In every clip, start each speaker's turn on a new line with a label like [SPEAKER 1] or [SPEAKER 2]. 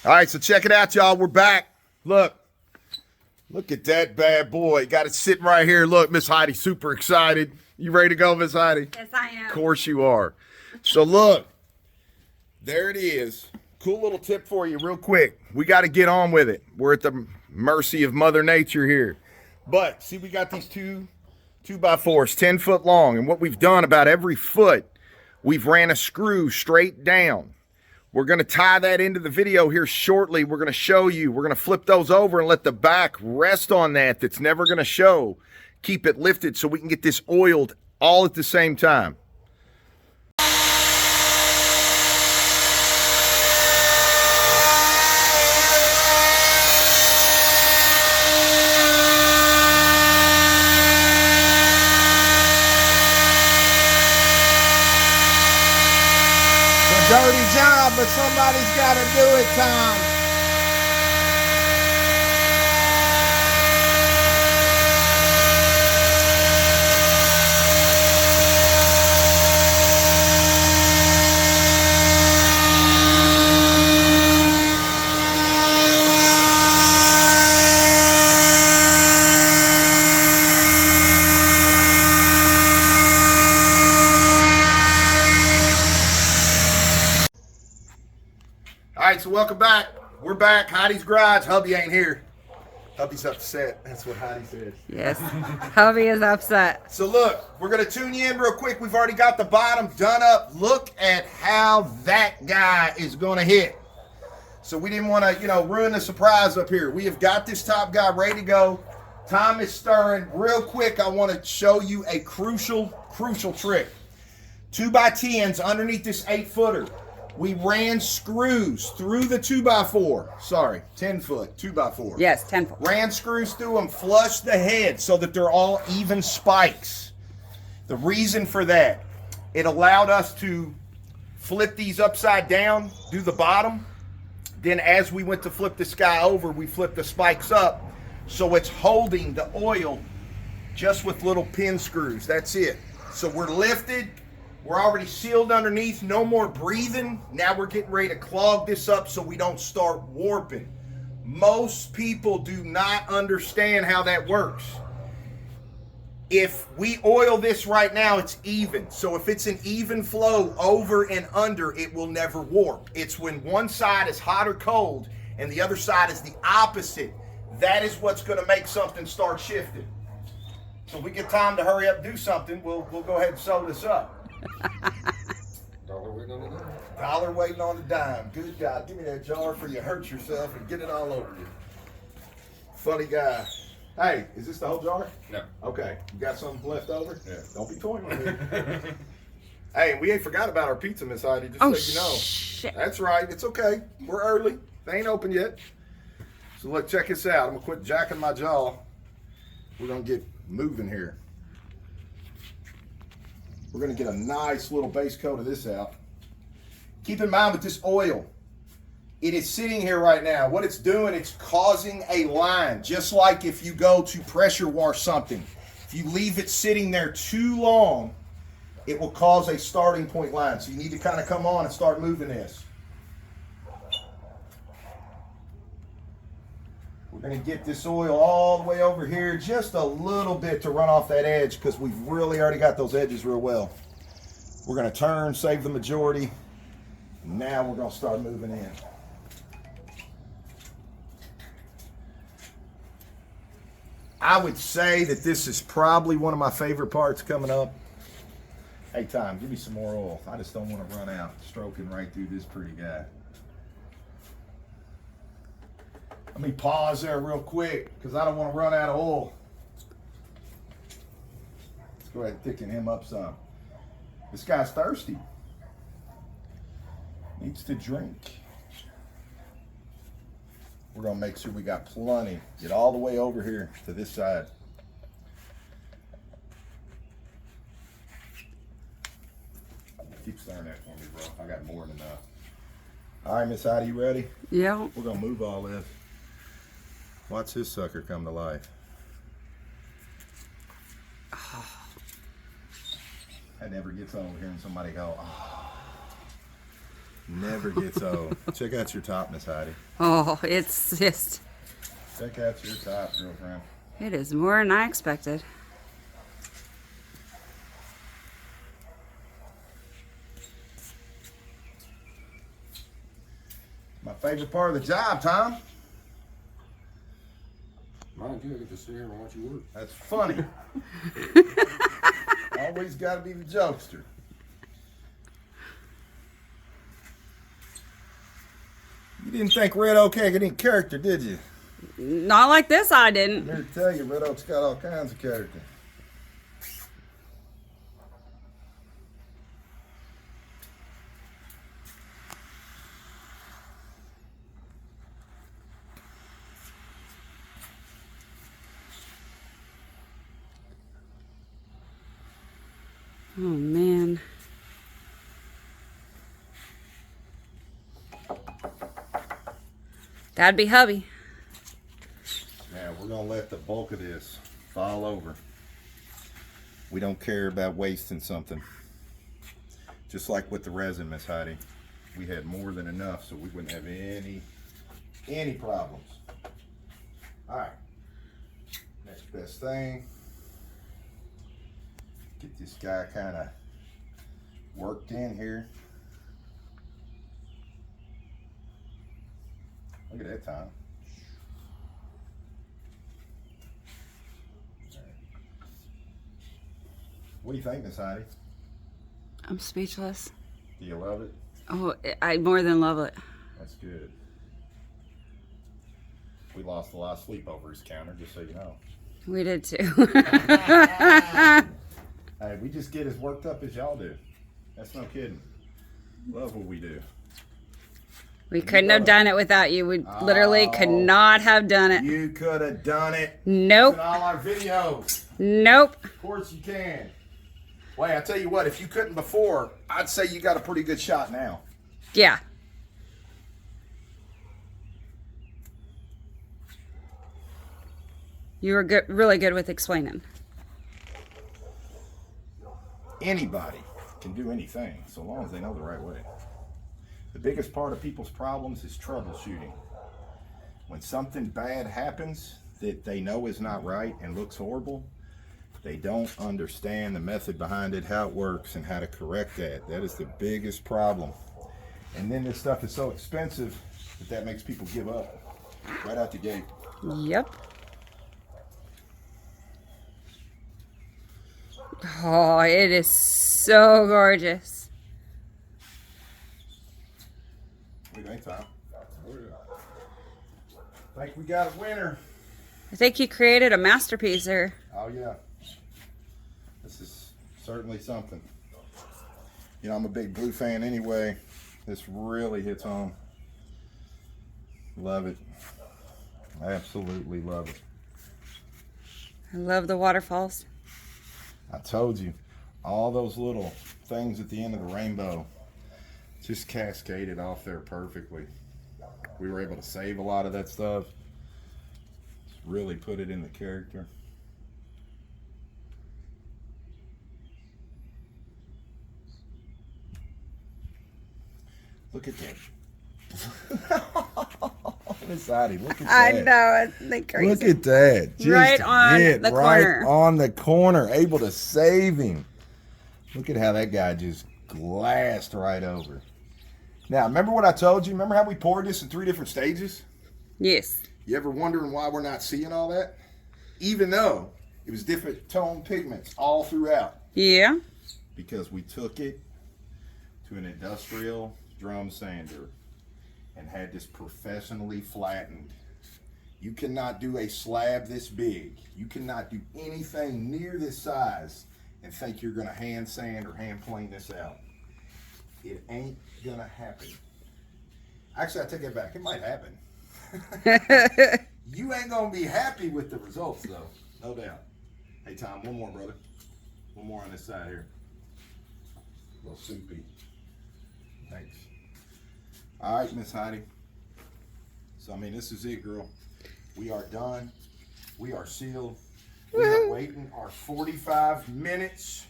[SPEAKER 1] All right, so check it out, y'all. We're back. Look at that bad boy. Got it sitting right here. Look, Miss Heidi, super excited. You ready to go, Miss Heidi?
[SPEAKER 2] Yes, I am.
[SPEAKER 1] Of course you are. So look, there it is. Cool little tip for you real quick. We got to get on with it. We're at the mercy of Mother Nature here. But see, we got these two by fours, 10 foot long. And what we've done about every foot, we've ran a screw straight down. We're going to tie that into the video here shortly. We're going to show you. We're going to flip those over and let the back rest on that. That's never going to show. Keep it lifted so we can get this oiled all at the same time.
[SPEAKER 3] Dirty job, but somebody's got to do it, Tom.
[SPEAKER 1] All right, so welcome back. We're back. Heidi's garage. Hubby ain't here. Hubby's upset. That's what Heidi says.
[SPEAKER 2] Yes. Hubby is upset.
[SPEAKER 1] So look, we're going to tune you in real quick. We've already got the bottom done up. Look at how that guy is going to hit. So we didn't want to, ruin the surprise up here. We have got this top guy ready to go. Tom is stirring. Real quick, I want to show you a crucial trick. 2x10s underneath this 8-footer. We ran screws through the 2x4. Sorry, 10 foot, 2x4.
[SPEAKER 2] Yes, 10 foot.
[SPEAKER 1] Ran screws through them, flushed the head so that they're all even spikes. The reason for that, it allowed us to flip these upside down, do the bottom. Then as we went to flip this guy over, we flipped the spikes up. So it's holding the oil just with little pin screws. That's it. So we're lifted. We're already sealed underneath, no more breathing. Now we're getting ready to clog this up so we don't start warping. Most people do not understand how that works. If we oil this right now, it's even. So if it's an even flow over and under, it will never warp. It's when one side is hot or cold and the other side is the opposite. That is what's going to make something start shifting. So we get time to hurry up and do something. We'll go ahead and sew this up.
[SPEAKER 4] Dollar waiting on the dime.
[SPEAKER 1] Dollar waiting on the dime. Good God. Give me that jar before you hurt yourself and get it all over you. Funny guy. Hey, is this the whole jar?
[SPEAKER 4] No.
[SPEAKER 1] Okay. You got something left over?
[SPEAKER 4] Yeah.
[SPEAKER 1] Don't be toying with me. Hey, we ain't forgot about our pizza, Miss Heidi, just so you know.
[SPEAKER 2] Shit.
[SPEAKER 1] That's right. It's okay. We're early. They ain't open yet. So look, check this out. I'm going to quit jacking my jaw. We're going to get moving here. We're going to get a nice little base coat of this out. Keep in mind with this oil, it is sitting here right now. What it's doing, it's causing a line. Just like if you go to pressure wash something. If you leave it sitting there too long, it will cause a starting point line. So you need to kind of come on and start moving this. We're going to get this oil all the way over here, just a little bit to run off that edge because we've really already got those edges real well. We're going to turn, save the majority. Now we're going to start moving in. I would say that this is probably one of my favorite parts coming up. Hey, Tom, give me some more oil. I just don't want to run out stroking right through this pretty guy. Let me pause there real quick because I don't want to run out of oil. Let's go ahead and thicken him up some. This guy's thirsty. Needs to drink. We're going to make sure we got plenty. Get all the way over here to this side. Keep stirring that for me, bro. I got more than enough. All right, Miss Heidi, you ready?
[SPEAKER 2] Yeah.
[SPEAKER 1] We're going to move all this. Watch this sucker come to life. That never gets old hearing somebody go, oh. Never gets old. Check out your top, Miss Heidi.
[SPEAKER 2] Oh, it's just,
[SPEAKER 1] Check out your top, girlfriend.
[SPEAKER 2] it is more than I expected.
[SPEAKER 1] My favorite part of the job, Tom.
[SPEAKER 4] Mine too, I get to sit here and watch you work.
[SPEAKER 1] That's funny. Always got to be the jokester. You didn't think Red Oak had any character, did you?
[SPEAKER 2] Not like this, I didn't.
[SPEAKER 1] I'm here to tell you, Red Oak's got all kinds of character.
[SPEAKER 2] Oh, man. That'd be hubby.
[SPEAKER 1] Now, we're going to let the bulk of this fall over. We don't care about wasting something. Just like with the resin, Miss Heidi. We had more than enough, so we wouldn't have any problems. All right. Next best thing. Get this guy kind of worked in here. Look at that, Tom. What do you think, Miss Heidi?
[SPEAKER 2] I'm speechless.
[SPEAKER 1] Do you love it?
[SPEAKER 2] Oh, I more than love it.
[SPEAKER 1] That's good. We lost a lot of sleep over his counter, just so you know.
[SPEAKER 2] We did too.
[SPEAKER 1] Hey, we just get as worked up as y'all do. That's no kidding. Love what we do.
[SPEAKER 2] We couldn't have done it without you. We literally could not have done it.
[SPEAKER 1] You could have done it.
[SPEAKER 2] Nope.
[SPEAKER 1] In all our videos.
[SPEAKER 2] Nope.
[SPEAKER 1] Of course you can. Wait, I tell you what, if you couldn't before, I'd say you got a pretty good shot now.
[SPEAKER 2] Yeah. You were good, really good with explaining.
[SPEAKER 1] Anybody can do anything, so long as they know the right way. The biggest part of people's problems is troubleshooting. When something bad happens that they know is not right and looks horrible, they don't understand the method behind it, how it works, and how to correct that. That is the biggest problem. And then this stuff is so expensive that makes people give up right out the gate.
[SPEAKER 2] Yep. Oh, it is so gorgeous.
[SPEAKER 1] What do you think, Tom? Think we got a winner.
[SPEAKER 2] I think you created a masterpiece here.
[SPEAKER 1] Oh yeah. This is certainly something. You know, I'm a big blue fan anyway. This really hits home. Love it. Absolutely love it.
[SPEAKER 2] I love the waterfalls.
[SPEAKER 1] I told you, all those little things at the end of the rainbow just cascaded off there perfectly. We were able to save a lot of that stuff. Just really put it in the character. Look at that. Miss Heidi, look at that.
[SPEAKER 2] I know, it's crazy.
[SPEAKER 1] Look at that. Just
[SPEAKER 2] Right on
[SPEAKER 1] hit
[SPEAKER 2] the
[SPEAKER 1] right
[SPEAKER 2] corner.
[SPEAKER 1] on the corner. Able to save him. Look at how that guy just glassed right over. Now, remember what I told you? Remember how we poured this in 3 different stages?
[SPEAKER 2] Yes.
[SPEAKER 1] You ever wondering why we're not seeing all that? Even though it was different tone pigments all throughout.
[SPEAKER 2] Yeah.
[SPEAKER 1] Because we took it to an industrial drum sander and had this professionally flattened. You cannot do a slab this big. You cannot do anything near this size and think you're gonna hand sand or hand plane this out. It ain't gonna happen. Actually, I take that back. It might happen. You ain't gonna be happy with the results though, no doubt. Hey Tom, one more, brother. One more on this side here. A little soupy. Thanks. All right, Miss Heidi. So, I mean, this is it, girl. We are done. We are sealed. We are waiting our 45 minutes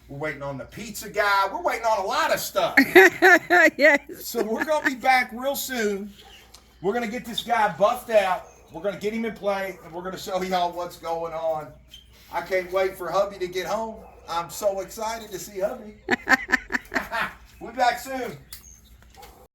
[SPEAKER 1] We're waiting on the pizza guy. We're waiting on a lot of stuff.
[SPEAKER 2] Yes.
[SPEAKER 1] So we're going to be back real soon. We're going to get this guy buffed out. We're going to get him in play, and we're going to show y'all what's going on. I can't wait for hubby to get home. I'm so excited to see hubby. We'll be back soon.